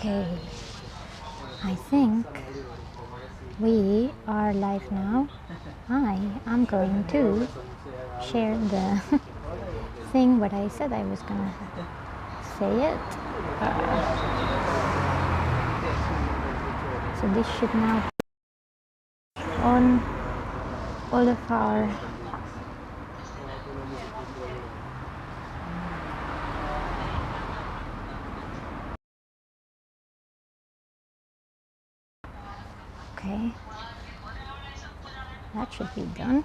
Okay, I think we are live now. I am going to share the thing what I said I was gonna say it. So this should now be on all of our okay, that should be done.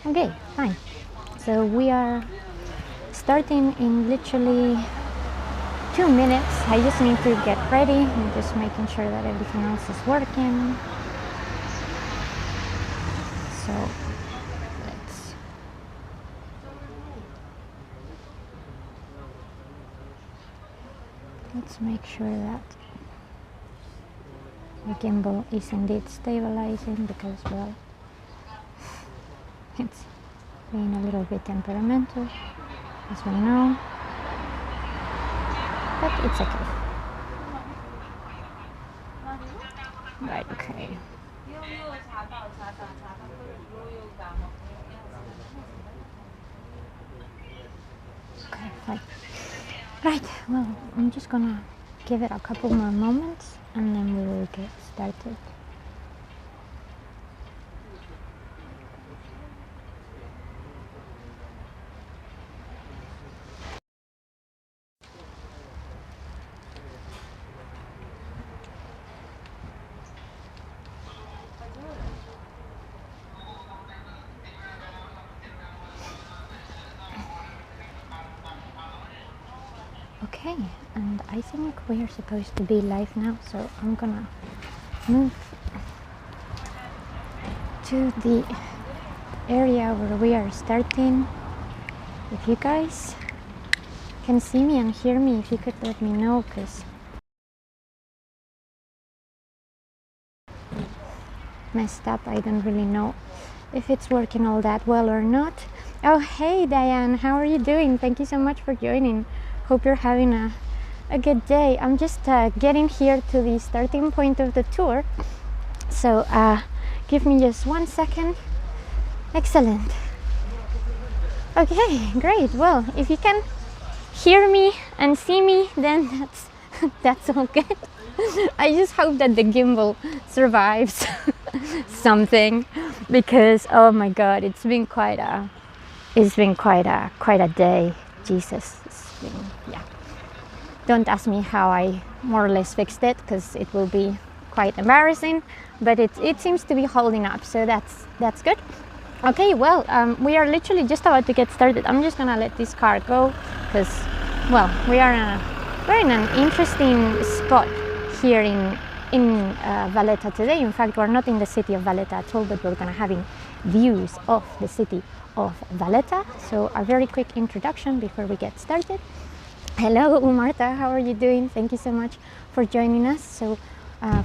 Okay, fine. So we are starting in literally 2 minutes. I just need to get ready. I'm just making sure that everything else is working. So let's make sure that the gimbal is indeed stabilizing, because, well, it's being a little bit temperamental, as we know, but it's okay. Right, okay. Okay, fine. Right, well, I'm just gonna give it a couple more moments and then we will get started. Okay, and I think we are supposed to be live now, so I'm gonna move to the area where we are starting. If you guys can see me and hear me, if you could let me know, because messed up, I don't really know if it's working all that well or not. Oh, hey Diane, how are you doing? Thank you so much for joining. Hope you're having a good day. I'm just getting here to the starting point of the tour, so give me just 1 second. Excellent. Okay, great. Well, if you can hear me and see me, then that's all good. I just hope that the gimbal survives something, because oh my god, it's been quite a day. Jesus, it's been, yeah. Don't ask me how I more or less fixed it, because it will be quite embarrassing, but it seems to be holding up, so that's good. Okay, well, we are literally just about to get started. I'm just gonna let this car go, because, well, we're in an interesting spot here in Valletta today. In fact, we're not in the city of Valletta at all, but we're gonna having views of the city of Valletta. So a very quick introduction before we get started. Hello Marta, how are you doing? Thank you so much for joining us. So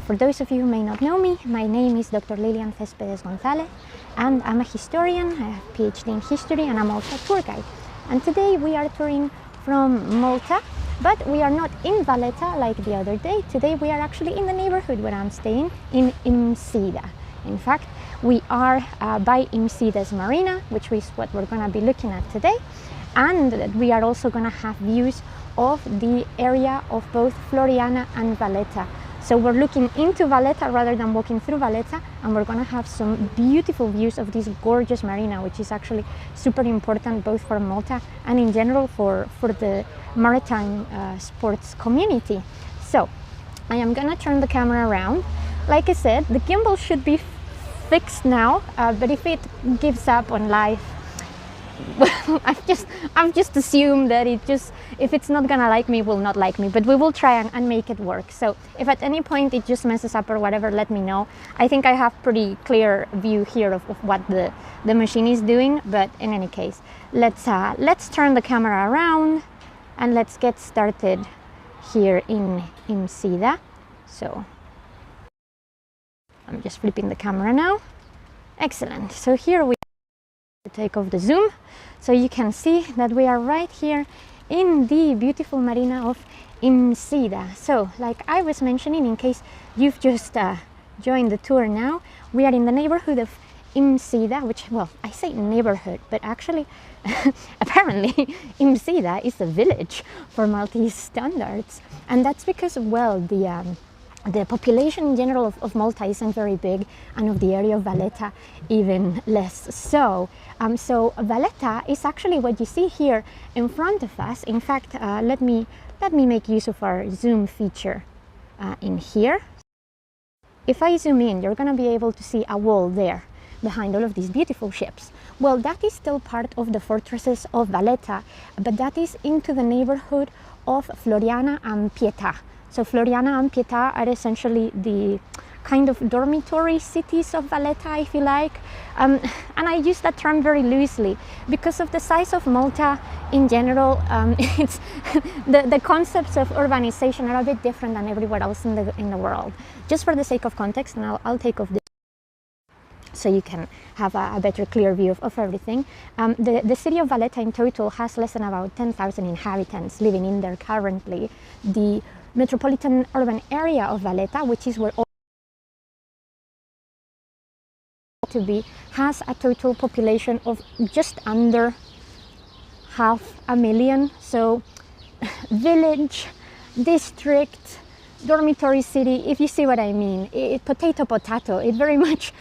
for those of you who may not know me, my name is Dr. Lilian Céspedes González, and I'm a historian. I have a PhD in history, and I'm also a tour guide. And today we are touring from Malta, but we are not in Valletta like the other day. Today we are actually in the neighborhood where I'm staying, in Msida. In fact, we are by Msida's Marina, which is what we're going to be looking at today. And we are also going to have views of the area of both Floriana and Valletta. So we're looking into Valletta rather than walking through Valletta, and we're going to have some beautiful views of this gorgeous marina, which is actually super important both for Malta and in general for the maritime sports community. So I am going to turn the camera around. Like I said, the gimbal should be fixed now, but if it gives up on life, well, I've just assumed that if it's not gonna like me, will not like me, but we will try and make it work. So if at any point it just messes up or whatever, let me know. I think I have pretty clear view here of what the machine is doing, but in any case, let's turn the camera around and let's get started here in Msida. So I'm just flipping the camera now. Excellent. So here we to take off the zoom so you can see that we are right here in the beautiful marina of Msida. So like I was mentioning, in case you've just joined the tour now, we are in the neighborhood of Msida, which, well, I say neighborhood, but actually apparently Msida is a village for Maltese standards, and that's because, well, the population in general of Malta isn't very big, and of the area of Valletta even less so. So Valletta is actually what you see here in front of us. In fact, let me make use of our zoom feature in here. If I zoom in, you're going to be able to see a wall there behind all of these beautiful ships. Well, that is still part of the fortresses of Valletta, but that is into the neighborhood of Floriana and Pietà. So Floriana and Pietà are essentially the kind of dormitory cities of Valletta, if you like. And I use that term very loosely because of the size of Malta in general. It's the concepts of urbanization are a bit different than everywhere else in the world. Just for the sake of context, and I'll take off this so you can have a better, clear view of everything. The city of Valletta in total has less than about 10,000 inhabitants living in there currently. The metropolitan urban area of Valletta, which is where all to be, has a total population of just under 500,000. So village, district, dormitory city, if you see what I mean. Potato, it very much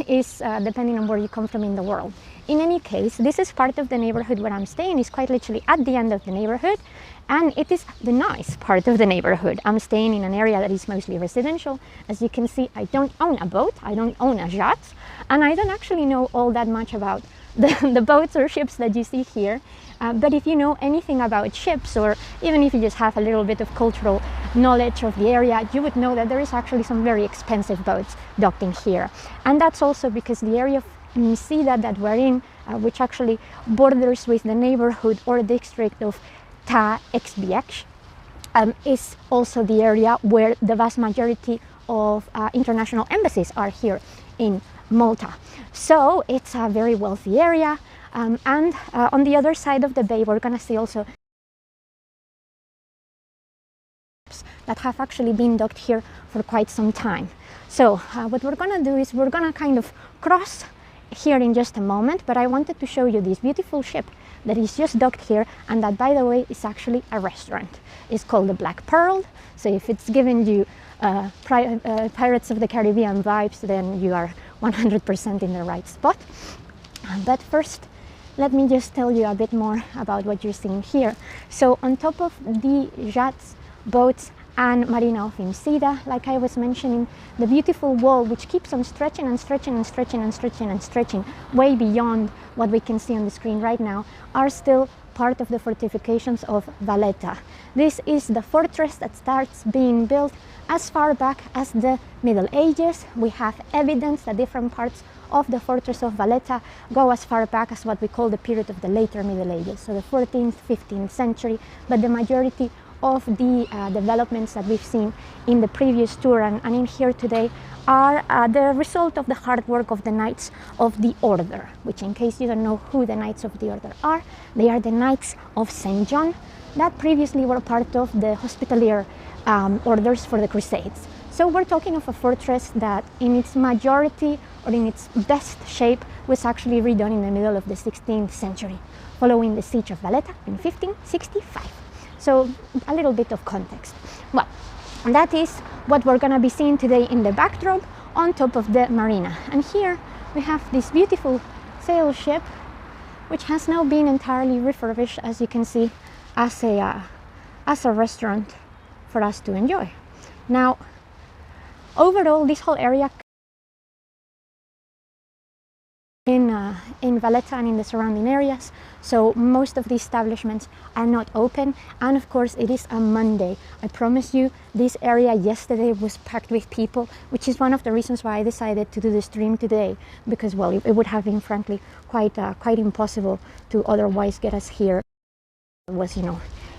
is depending on where you come from in the world. In any case, this is part of the neighborhood where I'm staying. It's quite literally at the end of the neighborhood, and it is the nice part of the neighborhood. I'm staying in an area that is mostly residential. As you can see, I don't own a boat, I don't own a yacht, and I don't actually know all that much about the boats or ships that you see here. But if you know anything about ships, or even if you just have a little bit of cultural knowledge of the area, you would know that there is actually some very expensive boats docked in here. And that's also because the area of Msida that we're in, which actually borders with the neighborhood or district of Ta XBX, is also the area where the vast majority of international embassies are here in Malta. So it's a very wealthy area. And on the other side of the bay, we're going to see also that have actually been docked here for quite some time. So what we're going to do is we're going to kind of cross here in just a moment, but I wanted to show you this beautiful ship that is just docked here, and that, by the way, is actually a restaurant. It's called the Black Pearl. So if it's giving you Pirates of the Caribbean vibes, then you are 100% in the right spot. But first, let me just tell you a bit more about what you're seeing here. So on top of the yachts, boats, and Marina of Msida, like I was mentioning, the beautiful wall, which keeps on stretching and stretching and stretching and stretching and stretching way beyond what we can see on the screen right now, are still part of the fortifications of Valletta. This is the fortress that starts being built as far back as the Middle Ages. We have evidence that different parts of the fortress of Valletta go as far back as what we call the period of the later Middle Ages, so the 14th, 15th century, but the majority of the developments that we've seen in the previous tour and in here today are the result of the hard work of the Knights of the Order, which, in case you don't know who the Knights of the Order are, they are the Knights of St. John that previously were part of the Hospitalier orders for the Crusades. So we're talking of a fortress that in its majority or in its best shape was actually redone in the middle of the 16th century, following the siege of Valletta in 1565. So a little bit of context. Well, that is what we're going to be seeing today in the backdrop on top of the marina. And here we have this beautiful sail ship, which has now been entirely refurbished, as you can see, as a restaurant for us to enjoy. Now, overall, this whole area in Valletta and in the surrounding areas, so most of the establishments are not open, and of course it is a Monday. I promise you, this area yesterday was packed with people, which is one of the reasons why I decided to do the stream today, because, well, it would have been frankly quite impossible to otherwise get us here. It was,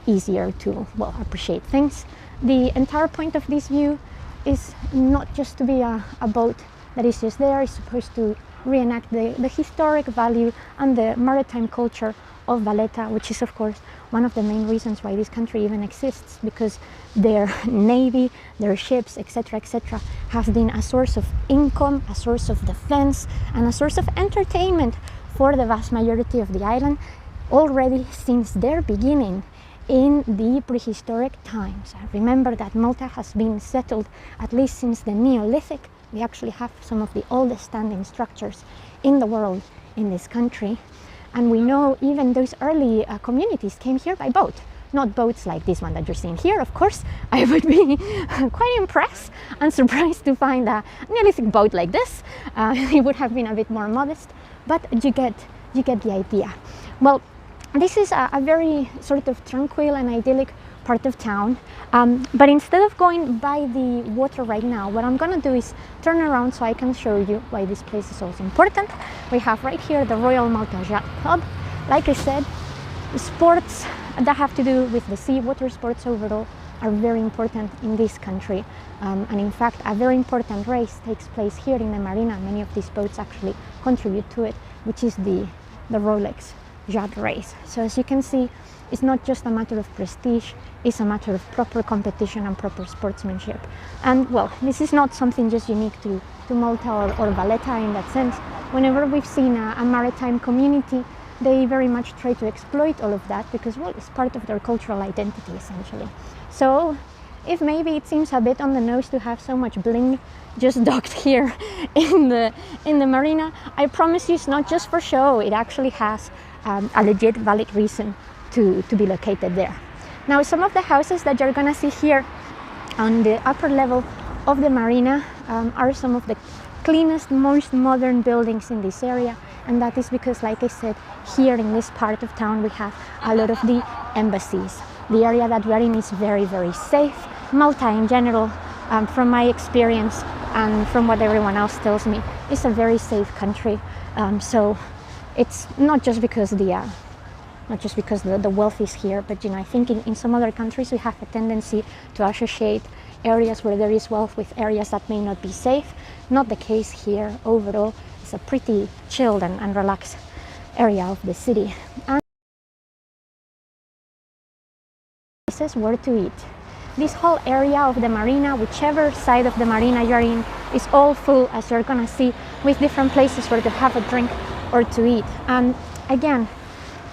easier to, well, appreciate things. The entire point of this view is not just to be a boat that is just there. It's supposed to reenact the historic value and the maritime culture of Valletta, which is of course one of the main reasons why this country even exists, because their navy, their ships, etc., have been a source of income, a source of defense, and a source of entertainment for the vast majority of the island already since their beginning in the prehistoric times. Remember that Malta has been settled at least since the Neolithic. We actually have some of the oldest standing structures in the world in this country. And we know even those early communities came here by boat. Not boats like this one that you're seeing here, of course. I would be quite impressed and surprised to find a Neolithic boat like this. It would have been a bit more modest, but you get the idea. Well, this is a very sort of tranquil and idyllic part of town, but instead of going by the water right now, what I'm gonna do is turn around so I can show you why this place is also important. We have right here the Royal Malta Yacht Club. Like I said, sports that have to do with the sea, water sports overall, are very important in this country, and in fact a very important race takes place here in the Marina. Many of these boats actually contribute to it, which is the Rolex yacht race. So as you can see, it's not just a matter of prestige, it's a matter of proper competition and proper sportsmanship. And well, this is not something just unique to Malta or Valletta in that sense. Whenever we've seen a maritime community, they very much try to exploit all of that because, well, it's part of their cultural identity essentially. So if maybe it seems a bit on the nose to have so much bling just docked here in the marina, I promise you it's not just for show. It actually has a legit valid reason to be located there. Now, some of the houses that you're gonna see here on the upper level of the marina are some of the cleanest, most modern buildings in this area, and that is because, like I said, here in this part of town we have a lot of the embassies. The area that we are in is very, very safe. Malta in general, from my experience and from what everyone else tells me, is a very safe country. So it's not just because the wealth is here, but you know, I think in some other countries we have a tendency to associate areas where there is wealth with areas that may not be safe. Not the case here. Overall, it's a pretty chilled and relaxed area of the city. And places where to eat. This whole area of the marina, whichever side of the marina you're in, is all full, as you're gonna see, with different places where to have a drink or to eat. And again,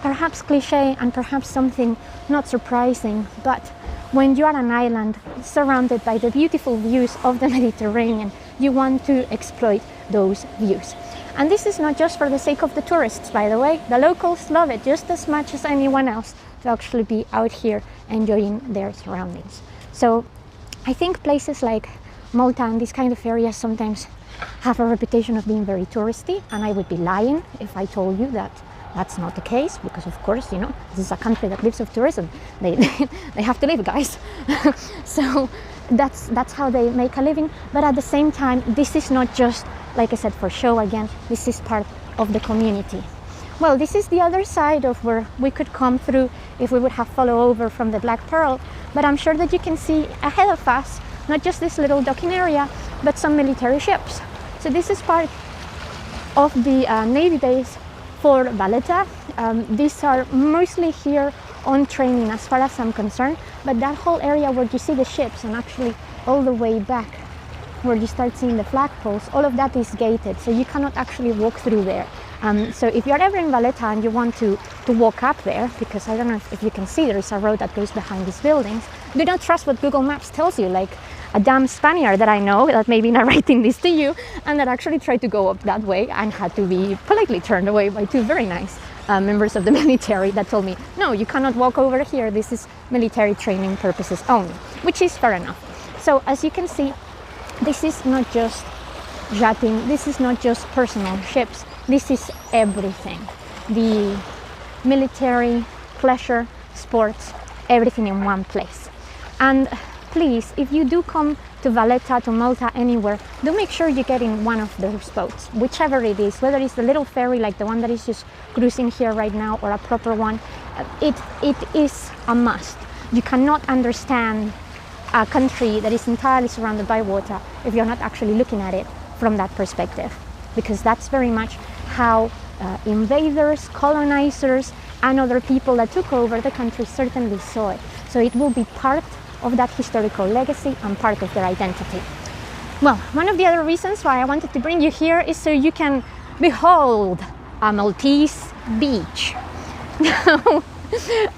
perhaps cliche and perhaps something not surprising, but when you are an island surrounded by the beautiful views of the Mediterranean, you want to exploit those views. And this is not just for the sake of the tourists, by the way. The locals love it just as much as anyone else to actually be out here enjoying their surroundings. So I think places like Malta and these kind of areas sometimes have a reputation of being very touristy, and I would be lying if I told you that that's not the case, because of course, you know, this is a country that lives of tourism. They have to live, guys. So that's how they make a living. But at the same time, this is not just, like I said, for show. Again, this is part of the community. Well, this is the other side of where we could come through if we would have followed over from the Black Pearl. But I'm sure that you can see ahead of us, not just this little docking area, but some military ships. So this is part of the Navy base for Valletta. These are mostly here on training as far as I'm concerned, but that whole area where you see the ships and actually all the way back where you start seeing the flagpoles, all of that is gated, so you cannot actually walk through there. So if you're ever in Valletta and you want to walk up there, because I don't know if you can see, there is a road that goes behind these buildings, do not trust what Google Maps tells you, like a damn Spaniard that I know that may be narrating this to you and that actually tried to go up that way and had to be politely turned away by two very nice members of the military that told me, no, you cannot walk over here, this is military training purposes only, which is fair enough. So as you can see, this is not just yachting, this is not just personal ships, this is everything. The military, pleasure, sports, everything in one place. And please, if you do come to Valletta, to Malta, anywhere, do make sure you get in one of those boats, whichever it is, whether it's the little ferry like the one that is just cruising here right now or a proper one. It is a must. You cannot understand a country that is entirely surrounded by water if you're not actually looking at it from that perspective. because that's very much how invaders, colonizers, and other people that took over the country certainly saw it. So it will be part of that historical legacy and part of their identity. Well, one of the other reasons why I wanted to bring you here is so you can behold a Maltese beach. Now,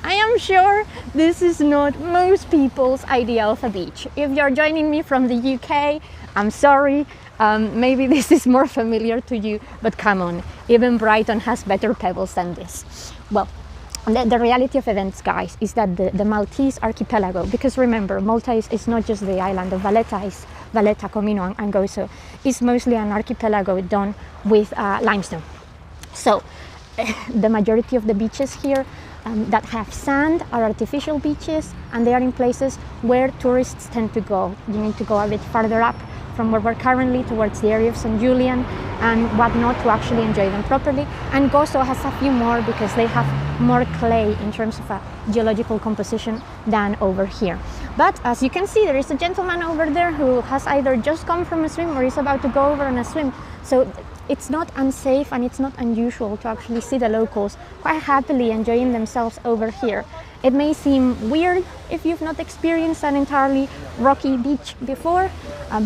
I am sure this is not most people's idea of a beach. If you're joining me from the UK, I'm sorry, maybe this is more familiar to you, but come on, even Brighton has better pebbles than this. Well, the reality of events, guys, is that the Maltese archipelago, because remember, Malta is not just the island of Valletta, it's Valletta, Comino, and Gozo, is mostly an archipelago done with limestone. So the majority of the beaches here that have sand are artificial beaches, and they are in places where tourists tend to go. You need to go a bit farther up from where we're currently towards the area of St. Julian and whatnot to actually enjoy them properly. And Gozo has a few more because they have more clay in terms of a geological composition than over here. But as you can see, there is a gentleman over there who has either just come from a swim or is about to go over on a swim. So it's not unsafe and it's not unusual to actually see the locals quite happily enjoying themselves over here. It may seem weird if you've not experienced an entirely rocky beach before,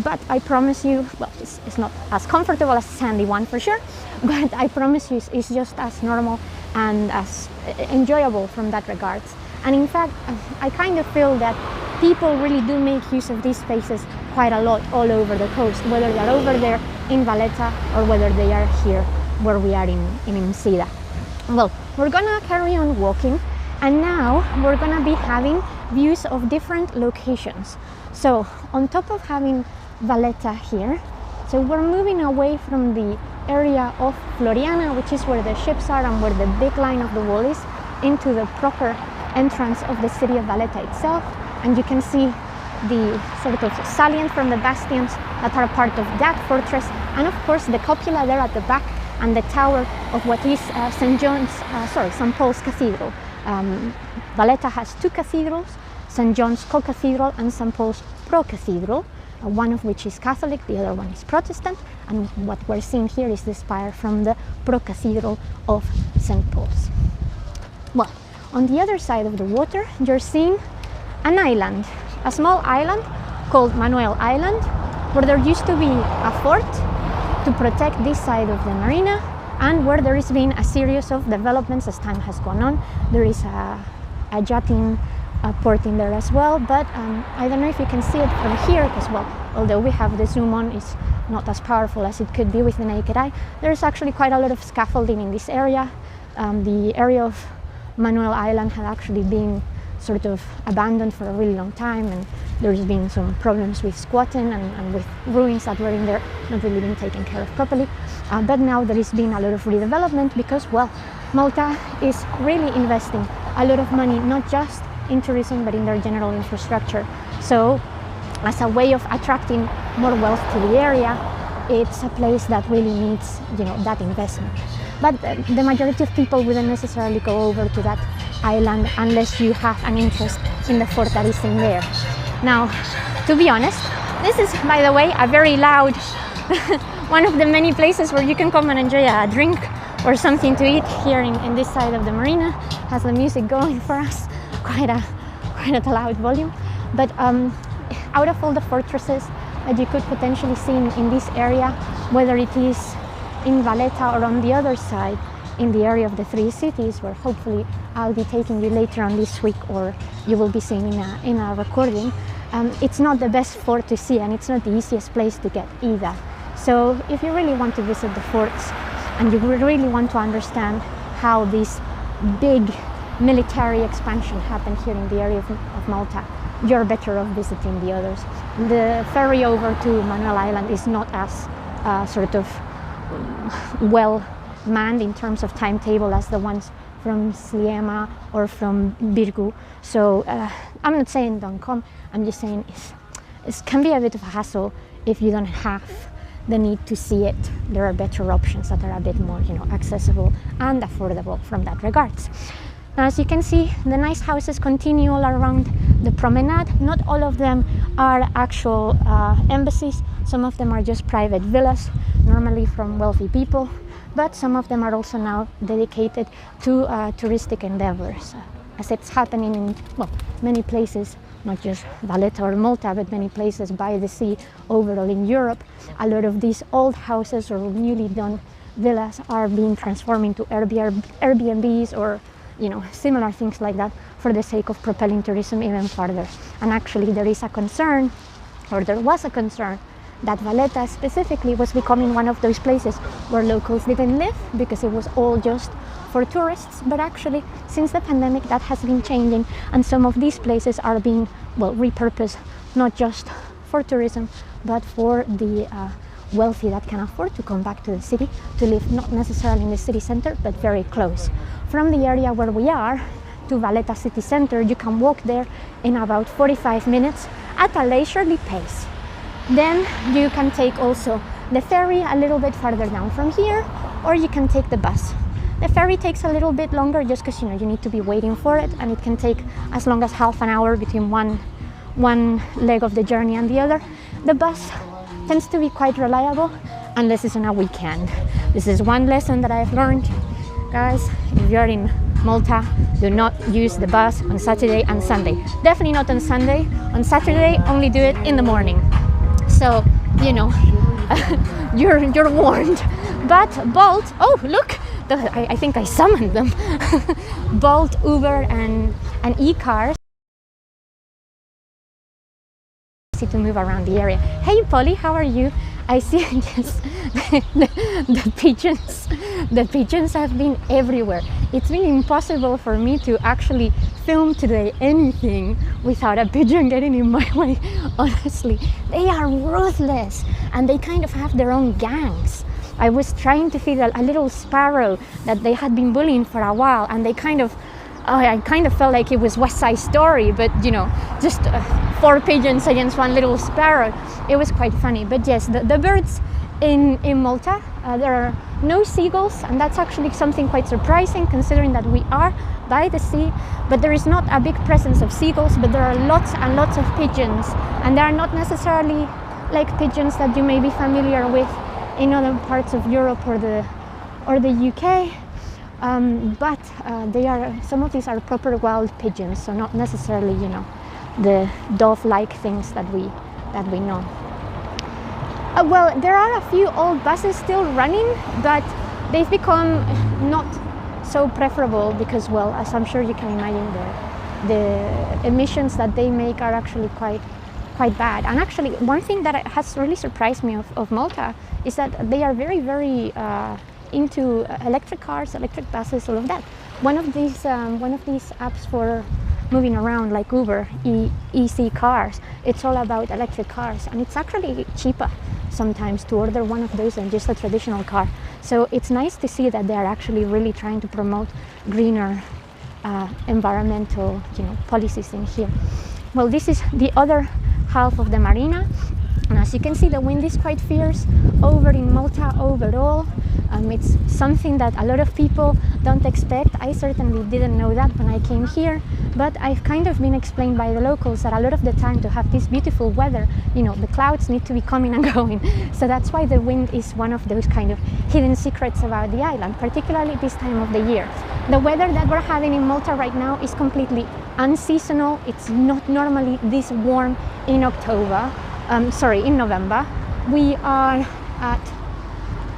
but I promise you, well, it's not as comfortable as a sandy one for sure, but I promise you it's just as normal and as enjoyable from that regards. And in fact, I kind of feel that people really do make use of these spaces quite a lot all over the coast, whether they're over there in Valletta or whether they are here where we are in Msida. Well, we're gonna carry on walking, and now we're gonna be having views of different locations. So on top of having Valletta here, so we're moving away from the area of Floriana, which is where the ships are and where the big line of the wall is, into the proper entrance of the city of Valletta itself. And you can see the sort of salient from the bastions that are part of that fortress, and of course the cupola there at the back and the tower of what is St. Paul's Cathedral. Valletta has two cathedrals, St. John's Co-Cathedral and St. Paul's Pro-Cathedral, one of which is Catholic, the other one is Protestant, and what we're seeing here is the spire from the Pro-Cathedral of St. Paul's. Well, on the other side of the water, you're seeing an island, a small island called Manuel Island, where there used to be a fort to protect this side of the marina, and where there has been a series of developments as time has gone on. There is a yachting port in there as well, but I don't know if you can see it from here, because, well, although we have the zoom on, it's not as powerful as it could be with the naked eye. There's actually quite a lot of scaffolding in this area. The area of Manuel Island had actually been sort of abandoned for a really long time, and there's been some problems with squatting and with ruins that were in there not really being taken care of properly. But now there has been a lot of redevelopment because, well, Malta is really investing a lot of money, not just in tourism, but in their general infrastructure. So as a way of attracting more wealth to the area, it's a place that really needs, that investment. But the majority of people wouldn't necessarily go over to that island unless you have an interest in the fort that is in there. Now, to be honest, this is, by the way, a very loud one of the many places where you can come and enjoy a drink or something to eat here in this side of the marina. Has the music going for us, quite a loud volume. But out of all the fortresses that you could potentially see in this area, whether it is in Valletta or on the other side in the area of the three cities, where hopefully I'll be taking you later on this week, or you will be seeing in a recording, it's not the best fort to see, and it's not the easiest place to get either. So if you really want to visit the forts and you really want to understand how this big military expansion happened here in the area of Malta, you're better off visiting the others. The ferry over to Manuel Island is not as sort of well manned in terms of timetable as the ones from Sliema or from Birgu. So I'm not saying don't come, I'm just saying it can be a bit of a hassle if you don't have the need to see it. There are better options that are a bit more accessible and affordable from that regards. Now, as you can see, the nice houses continue all around the promenade. Not all of them are actual embassies. Some of them are just private villas, normally from wealthy people, but some of them are also now dedicated to touristic endeavors, as it's happening in, well, many places, not just Valletta or Malta, but many places by the sea overall in Europe. A lot of these old houses or newly done villas are being transformed into Airbnbs or, you know, similar things like that, for the sake of propelling tourism even further. And actually there is a concern, or there was a concern, that Valletta specifically was becoming one of those places where locals didn't live because it was all just for tourists. But actually, since the pandemic, that has been changing, and some of these places are being, well, repurposed, not just for tourism, but for the wealthy that can afford to come back to the city, to live not necessarily in the city center, but very close. From the area where we are to Valletta city center, you can walk there in about 45 minutes at a leisurely pace. Then you can take also the ferry a little bit farther down from here, or you can take the bus. The ferry takes a little bit longer just because, you know, you need to be waiting for it, and it can take as long as half an hour between one leg of the journey and the other. The bus tends to be quite reliable unless it's on a weekend. This is one lesson that I've learned, guys. If you're in Malta, do not use the bus on Saturday and Sunday. Definitely not on Sunday. On Saturday, only do it in the morning. So, you know, you're warned. But Bolt, oh look, I think I summoned them. Bolt, Uber, and e-cars to move around the area. Hey Polly, how are you? I see, yes, the pigeons. The pigeons have been everywhere. It's been impossible for me to actually film today anything without a pigeon getting in my way, honestly. They are ruthless, and they kind of have their own gangs. I was trying to feed a little sparrow that they had been bullying for a while, and they I kind of felt like it was West Side Story, but, you know, just 4 pigeons against one little sparrow. It was quite funny. But yes, the birds in Malta, there are no seagulls, and that's actually something quite surprising considering that we are by the sea. But there is not a big presence of seagulls, but there are lots and lots of pigeons, and they are not necessarily like pigeons that you may be familiar with in other parts of Europe or the UK. But some of these are proper wild pigeons, so not necessarily, you know, the dove-like things that we know. Well, there are a few old buses still running, but they've become not so preferable because, well, as I'm sure you can imagine, the emissions that they make are actually quite bad. And actually, one thing that has really surprised me of Malta is that they are very, very into electric cars, electric buses, all of that. One of these apps for moving around, like Uber, EC cars, it's all about electric cars, and it's actually cheaper sometimes to order one of those than just a traditional car. So it's nice to see that they are actually really trying to promote greener environmental, you know, policies in here. Well, this is the other half of the Marina, and as you can see, the wind is quite fierce over in Malta overall. It's something that a lot of people don't expect. I certainly didn't know that when I came here, but I've kind of been explained by the locals that a lot of the time, to have this beautiful weather, you know, the clouds need to be coming and going. So that's why the wind is one of those kind of hidden secrets about the island, particularly this time of the year. The weather that we're having in Malta right now is completely unseasonal. It's not normally this warm in in November. We are at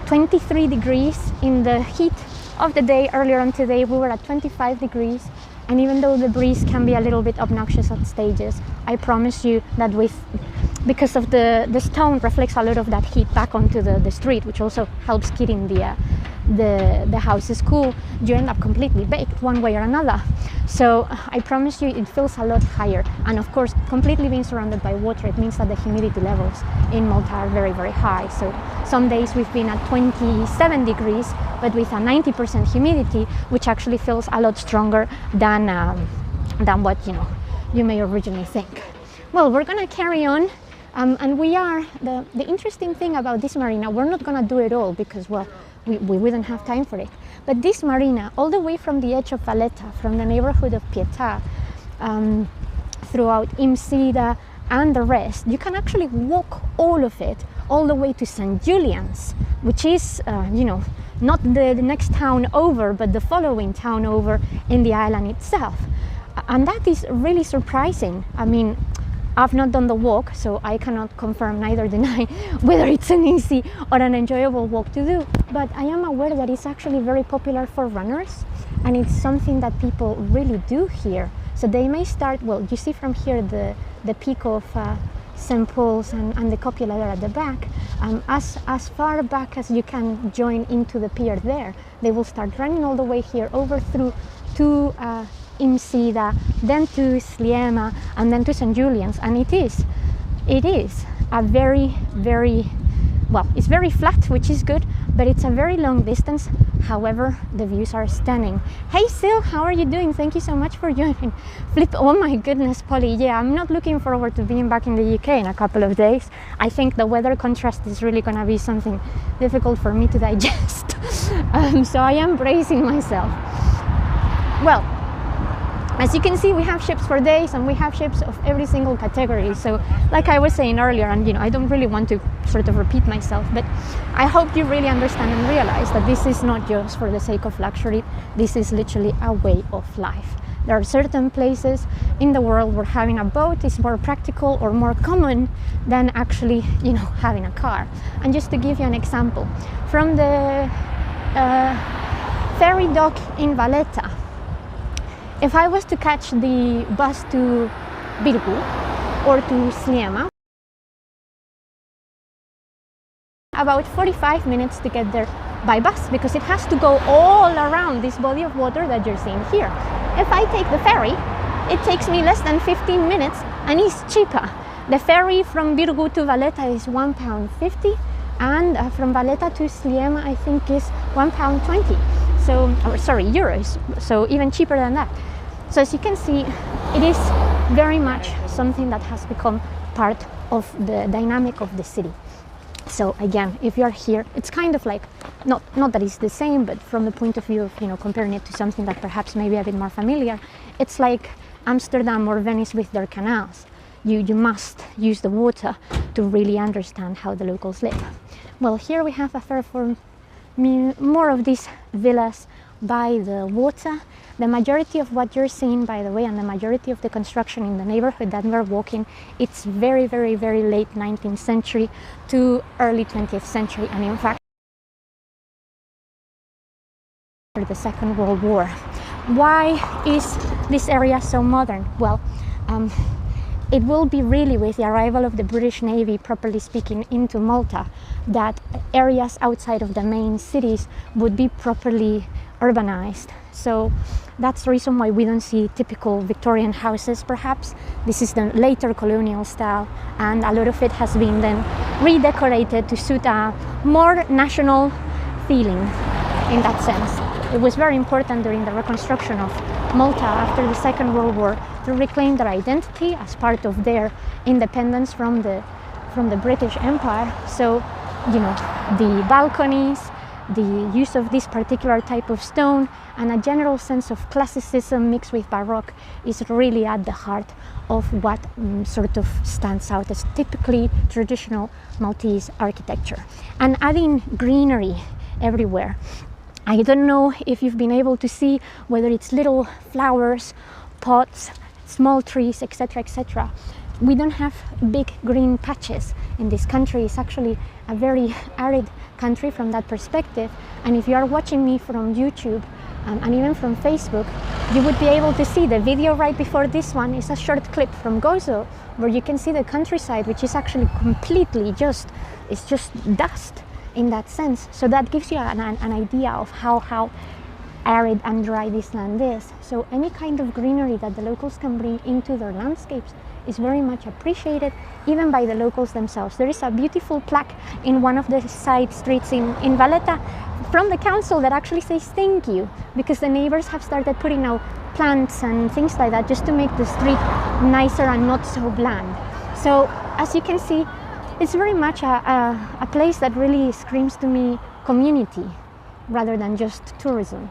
23 degrees in the heat of the day. Earlier on today we were at 25 degrees, and even though the breeze can be a little bit obnoxious at stages, I promise you that because of the stone reflects a lot of that heat back onto the street, which also helps keeping the houses cool, you end up completely baked one way or another. So I promise you it feels a lot higher, and of course completely being surrounded by water, it means that the humidity levels in Malta are very, very high. So some days we've been at 27 degrees but with a 90% humidity, which actually feels a lot stronger than what you may originally think. Well, we're gonna carry on, and we are the interesting thing about this marina, we're not gonna do it all because, well, we wouldn't have time for it. But this marina, all the way from the edge of Valletta, from the neighborhood of Pietà, throughout Msida and the rest, you can actually walk all of it all the way to St. Julian's, which is, not the next town over, but the following town over in the island itself. And that is really surprising. I mean, I've not done the walk, so I cannot confirm neither deny whether it's an easy or an enjoyable walk to do. But I am aware that it's actually very popular for runners, and it's something that people really do here. So they may start, well, you see from here the peak of St. Paul's and the cupola there at the back. As far back as you can join into the pier there, they will start running all the way here over through to Msida, then to Sliema, and then to St. Julian's. And it is a very, very, well, it's very flat, which is good, but it's a very long distance. However, the views are stunning. Hey Sil, how are you doing? Thank you so much for joining. Flip, oh my goodness, Polly. Yeah, I'm not looking forward to being back in the UK in a couple of days. I think the weather contrast is really gonna be something difficult for me to digest. So I am bracing myself. Well, as you can see, we have ships for days, and we have ships of every single category. So like I was saying earlier, and I don't really want to sort of repeat myself, but I hope you really understand and realize that this is not just for the sake of luxury. This is literally a way of life. There are certain places in the world where having a boat is more practical or more common than actually, having a car. And just to give you an example, from the ferry dock in Valletta, if I was to catch the bus to Birgu or to Sliema, about 45 minutes to get there by bus, because it has to go all around this body of water that you're seeing here. If I take the ferry, it takes me less than 15 minutes and it's cheaper. The ferry from Birgu to Valletta is £1.50, and from Valletta to Sliema I think is £1.20. So, euros, so even cheaper than that. So as you can see, it is very much something that has become part of the dynamic of the city. So again, if you're here, it's kind of like, not that it's the same, but from the point of view of, comparing it to something that perhaps maybe a bit more familiar, it's like Amsterdam or Venice with their canals. You must use the water to really understand how the locals live. Well, here we have a fair form, more of these villas by the water. The majority of what you're seeing, by the way, and the majority of the construction in the neighborhood that we're walking, it's very, very, very late 19th century to early 20th century, and in fact after the Second World War. Why is this area so modern? Well, it will be really with the arrival of the British Navy, properly speaking, into Malta, that areas outside of the main cities would be properly urbanized. So that's the reason why we don't see typical Victorian houses, perhaps. This is the later colonial style, and a lot of it has been then redecorated to suit a more national feeling in that sense. It was very important during the reconstruction of Malta after the Second World War to reclaim their identity as part of their independence from the British Empire. So, the balconies, the use of this particular type of stone, and a general sense of classicism mixed with Baroque is really at the heart of what sort of stands out as typically traditional Maltese architecture. And adding greenery everywhere. I don't know if you've been able to see whether it's little flowers, pots, small trees, etc., etc. We don't have big green patches in this country. It's actually a very arid country from that perspective. And if you are watching me from YouTube and even from Facebook, you would be able to see the video right before this one is a short clip from Gozo, where you can see the countryside, which is actually completely it's just dust in that sense. So that gives you an idea of how arid and dry this land is. So any kind of greenery that the locals can bring into their landscapes is very much appreciated, even by the locals themselves. There is a beautiful plaque in one of the side streets in Valletta from the council that actually says thank you, because the neighbors have started putting out plants and things like that just to make the street nicer and not so bland. So as you can see, it's very much a place that really screams to me community rather than just tourism.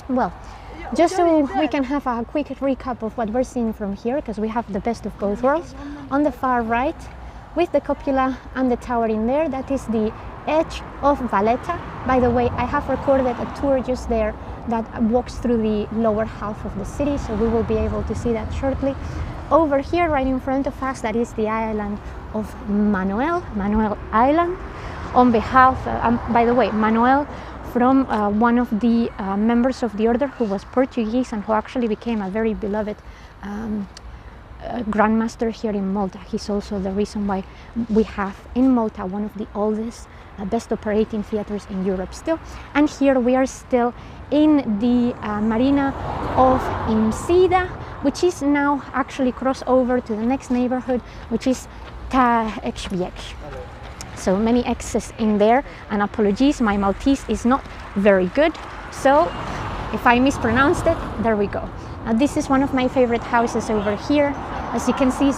Well, just so we can have a quick recap of what we're seeing from here, because we have the best of both worlds. On the far right, with the cupola and the tower in there, that is the edge of Valletta. By the way, I have recorded a tour just there that walks through the lower half of the city, so we will be able to see that shortly. Over here, right in front of us, that is the island of Manuel Island. On behalf, by the way, Manuel, from one of the members of the order who was Portuguese and who actually became a very beloved grandmaster here in Malta. He's also the reason why we have in Malta one of the oldest, best operating theaters in Europe still. And here we are still in the Marina of Msida, which is now actually crossed over to the next neighborhood, which is Pigeons. So many X's in there, and apologies, my Maltese is not very good, so if I mispronounced it, there we go. Now this is one of my favorite houses over here. As you can see,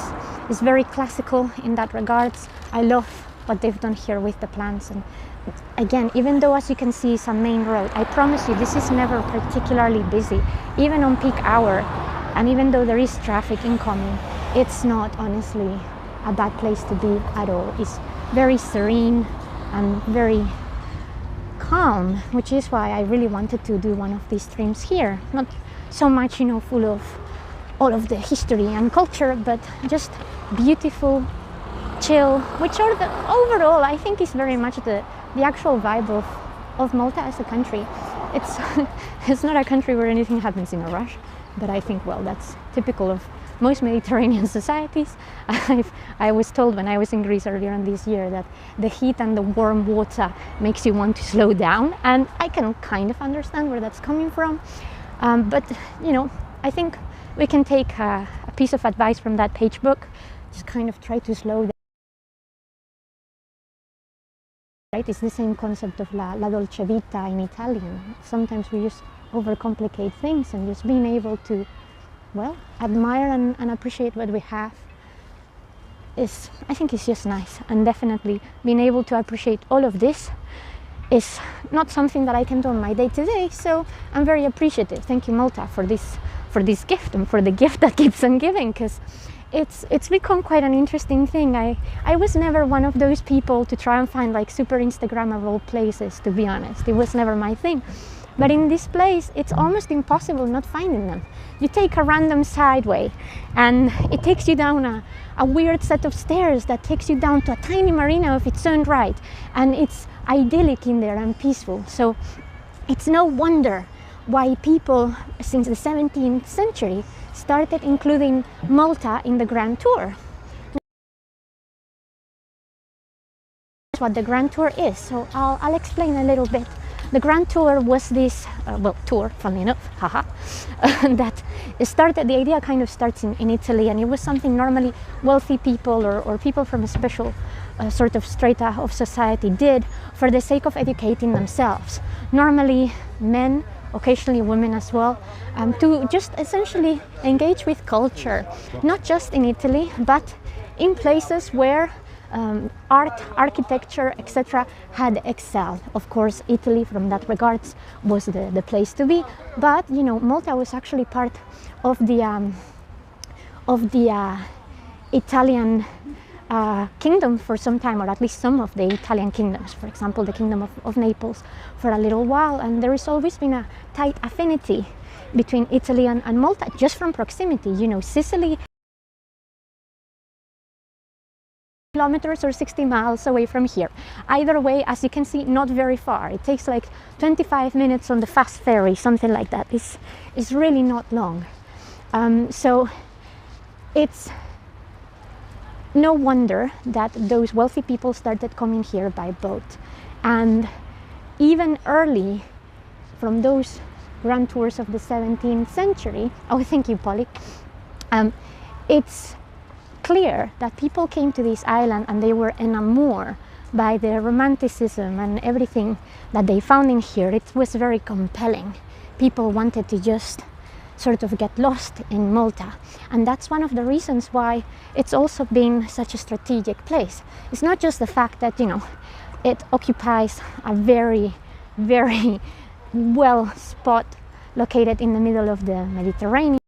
it's very classical in that regards. I love what they've done here with the plants, and again, even though as you can see it's a main road, I promise you this is never particularly busy, even on peak hour, and even though there is traffic incoming, it's not honestly a bad place to be at all. It's very serene and very calm, which is why I really wanted to do one of these streams here. Not so much, you know, full of all of the history and culture, but just beautiful, chill, which are the overall I think is very much the actual vibe of Malta as a country. It's not a country where anything happens in a rush, but I think, well, that's typical of most Mediterranean societies. I was told when I was in Greece earlier in this year that the heat and the warm water makes you want to slow down, and I can kind of understand where that's coming from. But you know, I think we can take a piece of advice from that page book. Just kind of try to slow down. Right? It's the same concept of la dolce vita in Italian. Sometimes we just overcomplicate things, and just being able to, well, admire and appreciate what we have is, I think, it's just nice. And definitely being able to appreciate all of this is not something that I can do on my day-to-day, so I'm very appreciative. Thank you, Malta, for this gift, and for the gift that keeps on giving, because it's become quite an interesting thing. I was never one of those people to try and find like super Instagrammable places, to be honest. It was never my thing. But in this place, it's almost impossible not finding them. You take a random sideway and it takes you down a weird set of stairs that takes you down to a tiny marina of its own right. And it's idyllic in there and peaceful. So it's no wonder why people since the 17th century started including Malta in the Grand Tour. That's what the Grand Tour is. So I'll explain a little bit. The Grand Tour was this, tour, funnily enough, haha, that started, the idea kind of starts in Italy, and it was something normally wealthy people or people from a special sort of strata of society did for the sake of educating themselves. Normally men, occasionally women as well, to just essentially engage with culture, not just in Italy, but in places where art, architecture, etc. had excelled. Of course, Italy, from that regards, was the place to be. But you know, Malta was actually part of the Italian kingdom for some time, or at least some of the Italian kingdoms. For example, the kingdom of Naples for a little while. And there has always been a tight affinity between Italy and Malta, just from proximity. You know, Sicily, kilometers or 60 miles away from here. Either way, as you can see, not very far. It takes like 25 minutes on the fast ferry, something like that. It's really not long. So it's no wonder that those wealthy people started coming here by boat. And even early, from those grand tours of the 17th century, oh, thank you, Polly, it's clear that people came to this island and they were enamored by the romanticism and everything that they found in here. It was very compelling. People wanted to just sort of get lost in Malta, and that's one of the reasons why it's also been such a strategic place. It's not just the fact that, you know, it occupies a very, very well spot located in the middle of the Mediterranean,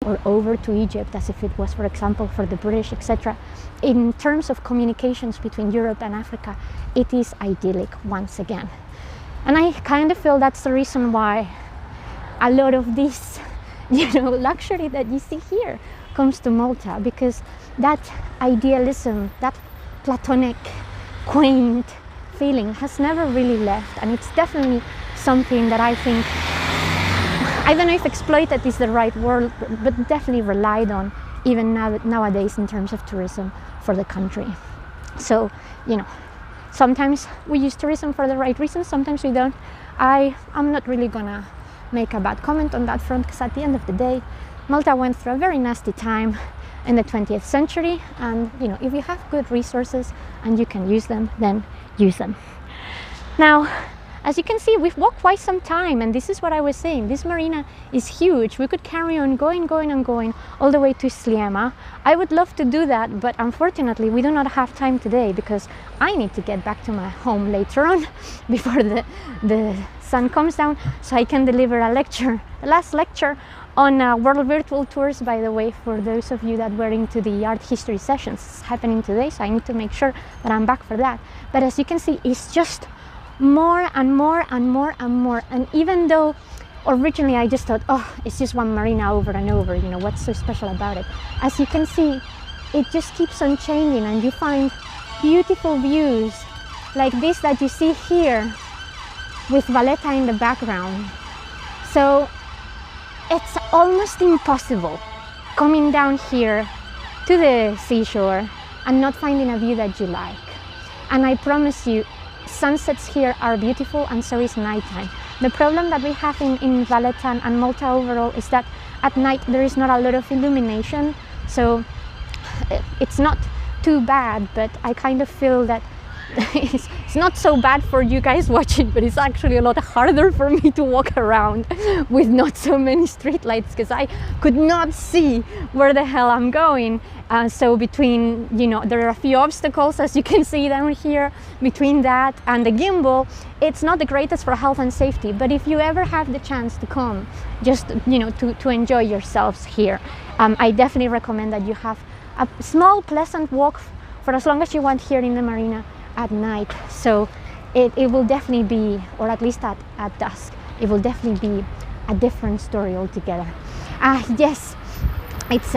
or over to Egypt, as if it was, for example, for the British, etc. In terms of communications between Europe and Africa, it is idyllic once again. And I kind of feel that's the reason why a lot of this, luxury that you see here comes to Malta, because that idealism, that Platonic, quaint feeling has never really left, and it's definitely something that I think, I don't know if exploited is the right word, but definitely relied on even nowadays in terms of tourism for the country. So, sometimes we use tourism for the right reasons, sometimes we don't. I'm not really gonna make a bad comment on that front, because at the end of the day, Malta went through a very nasty time in the 20th century, and if you have good resources and you can use them, then use them. Now, as you can see, we've walked quite some time, and this is what I was saying. This marina is huge. We could carry on going all the way to Sliema. I would love to do that, but unfortunately we do not have time today, because I need to get back to my home later on before the sun comes down, so I can deliver a lecture, the last lecture on World Virtual Tours, by the way, for those of you that were into the art history sessions. It's happening today, so I need to make sure that I'm back for that. But as you can see, it's just more and more and more and more. And even though originally I just thought, oh, it's just one marina over and over, what's so special about it? As you can see, it just keeps on changing, and you find beautiful views like this that you see here with Valletta in the background. So it's almost impossible coming down here to the seashore and not finding a view that you like. And I promise you, sunsets here are beautiful, and so is nighttime. The problem that we have in Valletta and Malta overall is that at night there is not a lot of illumination, so it's not too bad, but I kind of feel that it's not so bad for you guys watching, but it's actually a lot harder for me to walk around with not so many street lights, because I could not see where the hell I'm going. So between, there are a few obstacles, as you can see down here. Between that and the gimbal, it's not the greatest for health and safety, but if you ever have the chance to come, just, to enjoy yourselves here, I definitely recommend that you have a small, pleasant walk for as long as you want here in the marina at night. So it will definitely be, or at least at dusk, it will definitely be a different story altogether. Yes, it's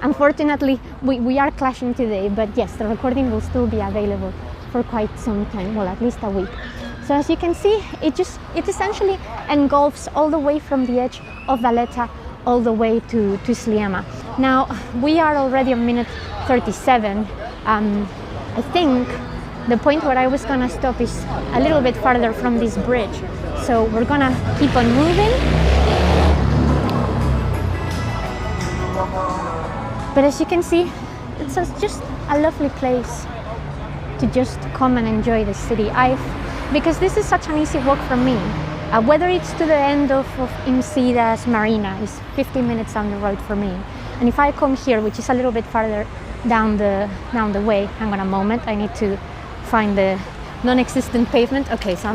unfortunately we are clashing today, but yes, the recording will still be available for quite some time, well, at least a week. So as you can see, it essentially engulfs all the way from the edge of Valletta all the way to Sliema. Now we are already on minute 37. I think the point where I was gonna stop is a little bit farther from this bridge, so we're gonna keep on moving. But as you can see, it's just a lovely place to just come and enjoy the city. Because this is such an easy walk from me. Whether it's to the end of Msida's Marina, is 15 minutes down the road for me. And if I come here, which is a little bit farther down the way, hang on a moment, I need to find the non-existent pavement. Okay, so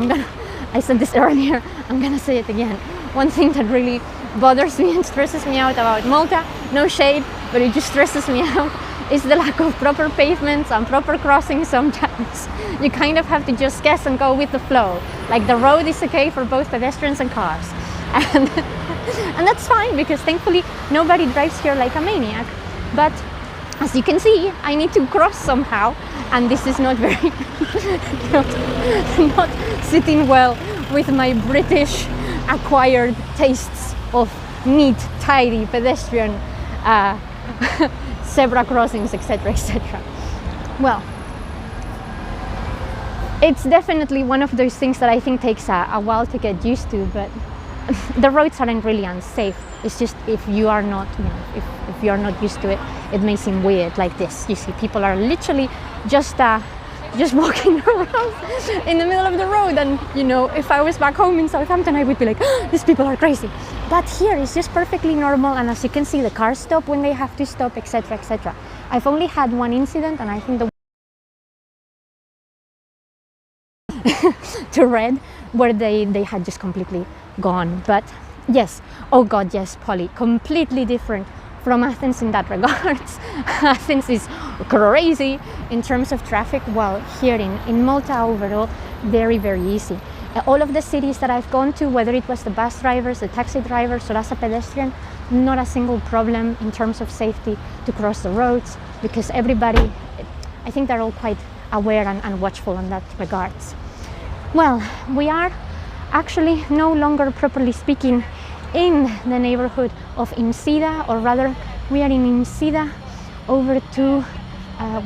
I said this earlier, I'm gonna say it again. One thing that really bothers me and stresses me out about Malta, no shade, but it just stresses me out, is the lack of proper pavements and proper crossings sometimes. You kind of have to just guess and go with the flow. Like, the road is okay for both pedestrians and cars. And that's fine, because thankfully nobody drives here like a maniac. But as you can see, I need to cross somehow, and this is not very not sitting well with my British acquired tastes of neat, tidy pedestrian zebra crossings, etc., etc. Well, it's definitely one of those things that I think takes a while to get used to, but the roads aren't really unsafe. It's just if you are not, if you are not used to it, it may seem weird. Like this, you see people are literally just walking around in the middle of the road, and if I was back home in Southampton, I would be like, oh, these people are crazy. But here is just perfectly normal, and as you can see, the cars stop when they have to stop, etc., etc. I've only had one incident, and I think to red, where they had just completely gone. But yes, oh God, yes, Polly, completely different from Athens in that regards. Athens is crazy in terms of traffic, while here in Malta overall, very, very easy. All of the cities that I've gone to, whether it was the bus drivers, the taxi drivers, or as a pedestrian, not a single problem in terms of safety to cross the roads, because everybody, I think they're all quite aware and watchful in that regards. Well, we are actually no longer, properly speaking, in the neighborhood of Msida, or rather we are in Msida over to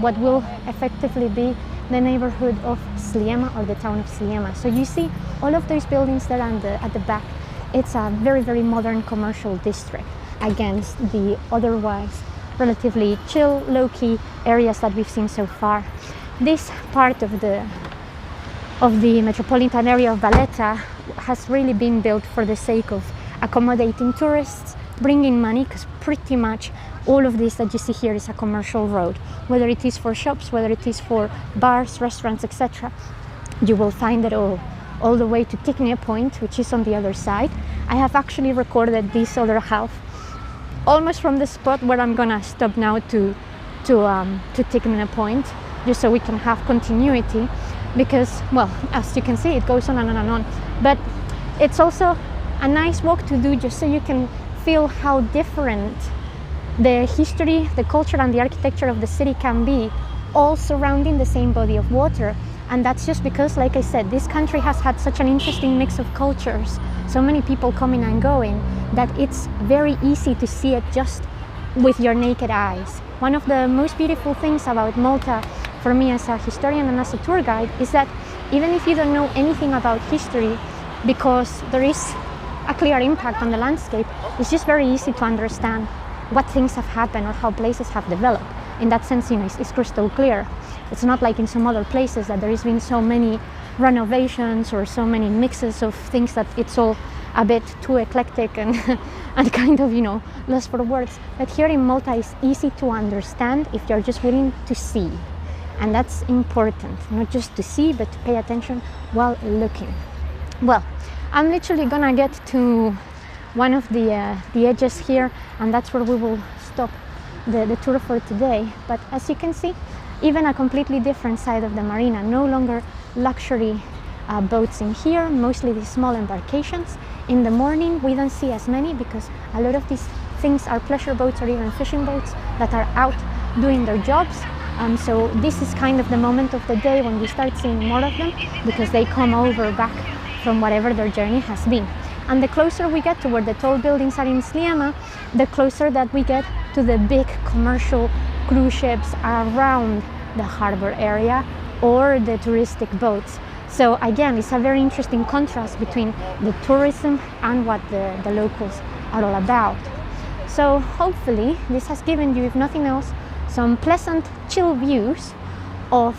what will effectively be the neighborhood of Sliema, or the town of Sliema. So you see all of those buildings there at the back. It's a very, very modern commercial district against the otherwise relatively chill, low-key areas that we've seen so far. This part of the metropolitan area of Valletta has really been built for the sake of accommodating tourists, bringing money, because pretty much all of this that you see here is a commercial road, whether it is for shops, whether it is for bars, restaurants, etc. You will find it all the way to Tikne Point, which is on the other side. I have actually recorded this other half almost from the spot where I'm gonna stop now to Tikne Point, just so we can have continuity, because, well, as you can see, it goes on and on and on. But it's also a nice walk to do, just so you can feel how different the history, the culture, and the architecture of the city can be, all surrounding the same body of water. And that's just because, like I said, this country has had such an interesting mix of cultures, so many people coming and going, that it's very easy to see it just with your naked eyes. One of the most beautiful things about Malta, for me as a historian and as a tour guide, is that even if you don't know anything about history, because there is a clear impact on the landscape, it's just very easy to understand what things have happened or how places have developed. In that sense, it's crystal clear. It's not like in some other places that there has been so many renovations or so many mixes of things that it's all a bit too eclectic and and kind of, lost for words. But here in Malta, it's easy to understand if you're just willing to see. And that's important, not just to see, but to pay attention while looking. Well, I'm literally gonna get to one of the edges here, and that's where we will stop the tour for today. But as you can see, even a completely different side of the marina, no longer luxury boats in here, mostly these small embarkations. In the morning we don't see as many, because a lot of these things are pleasure boats or even fishing boats that are out doing their jobs. So this is kind of the moment of the day when we start seeing more of them, because they come over back from whatever their journey has been. And the closer we get to where the tall buildings are in Sliema, the closer that we get to the big commercial cruise ships around the harbor area, or the touristic boats. So again, it's a very interesting contrast between the tourism and what the locals are all about. So hopefully this has given you, if nothing else, some pleasant, chill views of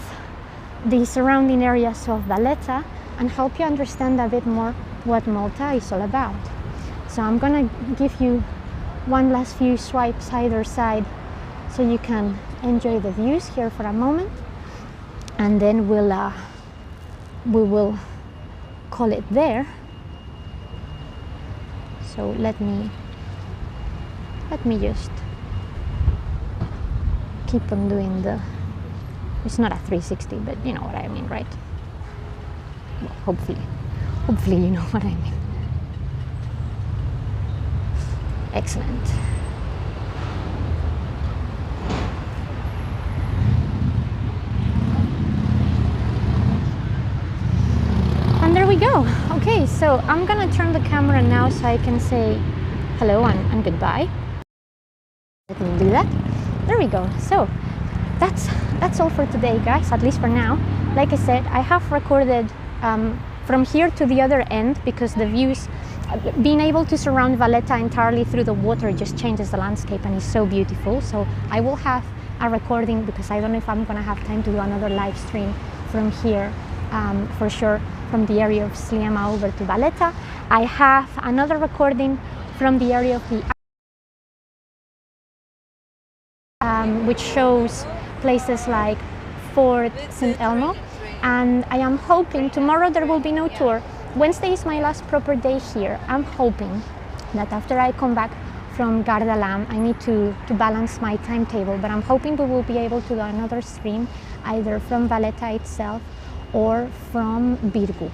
the surrounding areas of Valletta, and help you understand a bit more what Malta is all about. So I'm gonna give you one last few swipes either side, so you can enjoy the views here for a moment, and then we will call it there. So let me just keep on doing it's not a 360, but you know what I mean, right? Well, hopefully you know what I mean. Excellent. And there we go. Okay, so I'm gonna turn the camera now so I can say hello and goodbye. Let me do that. There we go. So that's all for today, guys, at least for now. Like I said, I have recorded from here to the other end, because the views, being able to surround Valletta entirely through the water just changes the landscape and is so beautiful. So I will have a recording, because I don't know if I'm gonna have time to do another live stream from here, for sure, from the area of Sliema over to Valletta. I have another recording from the area of the which shows places like Fort St. Elmo, and I am hoping tomorrow there will be no tour. Wednesday is my last proper day here. I'm hoping that after I come back from Gardalam, I need to balance my timetable, but I'm hoping we will be able to do another stream either from Valletta itself or from Birgu.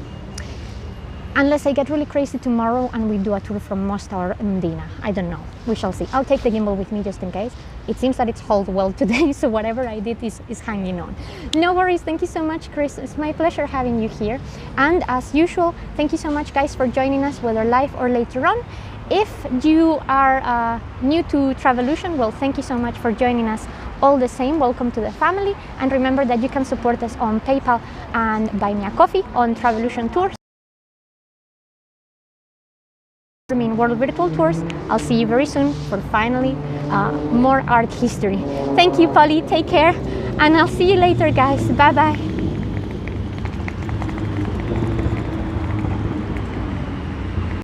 Unless I get really crazy tomorrow and we do a tour from Mosta or Mdina. I don't know. We shall see. I'll take the gimbal with me just in case. It seems that it's hauled well today, so whatever I did is hanging on. No worries. Thank you so much, Chris. It's my pleasure having you here. And as usual, thank you so much, guys, for joining us, whether live or later on. If you are new to Travolution, well, thank you so much for joining us all the same. Welcome to the family. And remember that you can support us on PayPal and Buy Me a Coffee on Travolution Tours. World Virtual Tours. I'll see you very soon for finally more art history. Thank you, Polly. Take care. And I'll see you later, guys. Bye-bye.